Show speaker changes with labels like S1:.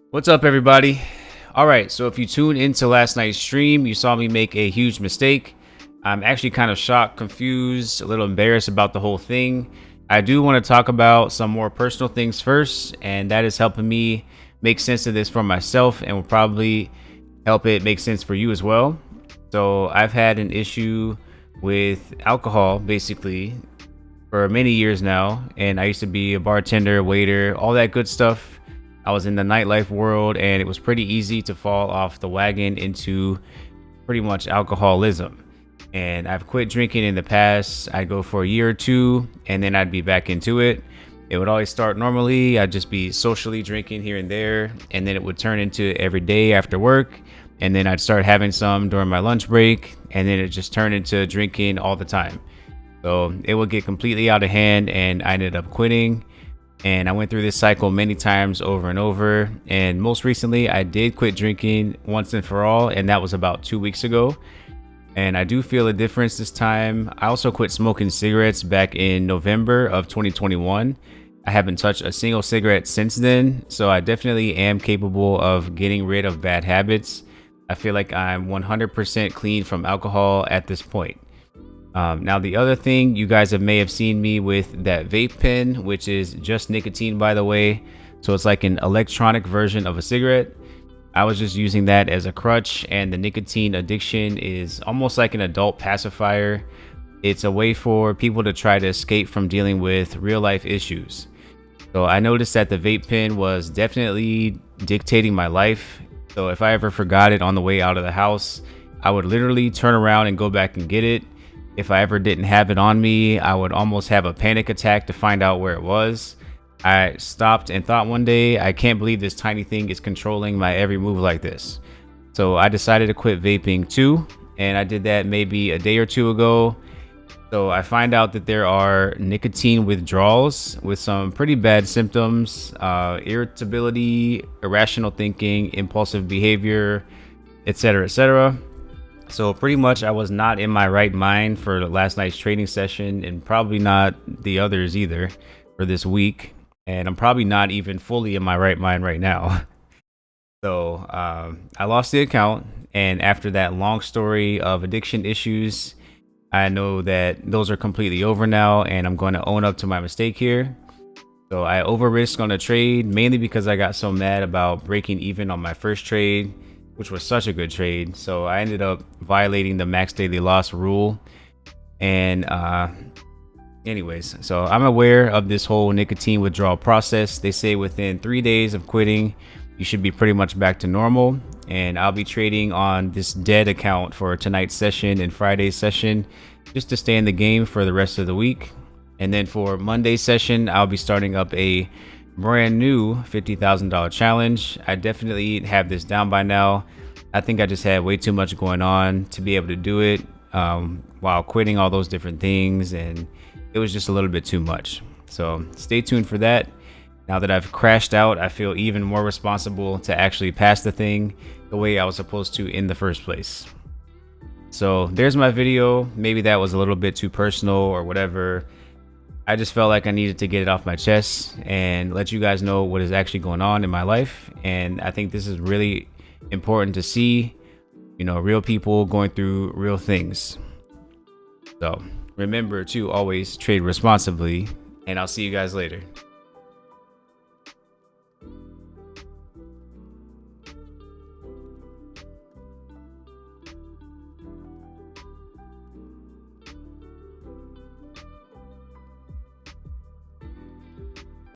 S1: What's up, everybody? All right, so if you tuned into last night's stream, you saw me make a huge mistake. I'm actually kind of shocked, confused, a little embarrassed about the whole thing. I do want to talk about some more personal things first, and that is helping me make sense of this for myself and will probably help it make sense for you as well. So, I've had an issue with alcohol basically for many years now, and I used to be a bartender, waiter, all that good stuff. I was in the nightlife world, and it was pretty easy to fall off the wagon into pretty much alcoholism. And I've quit drinking in the past. I'd go for a year or two, and then I'd be back into it. It would always start normally. I'd just be socially drinking here and there, and then it would turn into every day after work. And then I'd start having some during my lunch break, and then it just turned into drinking all the time. So it would get completely out of hand, and I ended up quitting. And I went through this cycle many times over and over. And most recently, I did quit drinking once and for all, and that was about 2 weeks ago. And I do feel a difference this time. I also quit smoking cigarettes back in November of 2021. I haven't touched a single cigarette since then, so I definitely am capable of getting rid of bad habits. I feel like I'm 100% clean from alcohol at this point. Now, the other thing, you guys may have seen me with that vape pen, which is just nicotine, by the way. So it's like an electronic version of a cigarette. I was just using that as a crutch, and the nicotine addiction is almost like an adult pacifier. It's a way for people to try to escape from dealing with real life issues. So I noticed that the vape pen was definitely dictating my life. So if I ever forgot it on the way out of the house, I would literally turn around and go back and get it. If I ever didn't have it on me, I would almost have a panic attack to find out where it was. I stopped and thought one day, I can't believe this tiny thing is controlling my every move like this. So I decided to quit vaping too, and I did that maybe a day or two ago. So I find out that there are nicotine withdrawals with some pretty bad symptoms, irritability, irrational thinking, impulsive behavior, etc., etc. So pretty much I was not in my right mind for last night's trading session, and probably not the others either for this week. And I'm probably not even fully in my right mind right now. So I lost the account. And after that long story of addiction issues, I know that those are completely over now, and I'm going to own up to my mistake here. So I over risked on a trade, mainly because I got so mad about breaking even on my first trade, which was such a good trade. So I ended up violating the max daily loss rule. And anyways, so I'm aware of this whole nicotine withdrawal process. They say within 3 days of quitting, you should be pretty much back to normal. And I'll be trading on this dead account for tonight's session and Friday's session, just to stay in the game for the rest of the week. And then for Monday's session, I'll be starting up a brand new $50,000 challenge. I definitely have this down by now. I think I just had way too much going on to be able to do it while quitting all those different things, and it was just a little bit too much. So stay tuned for that. Now that I've crashed out, I feel even more responsible to actually pass the thing the way I was supposed to in the first place. So there's my video. Maybe that was a little bit too personal or whatever. I just felt like I needed to get it off my chest and let you guys know what is actually going on in my life. And I think this is really important to see, real people going through real things. So remember to always trade responsibly, and I'll see you guys later.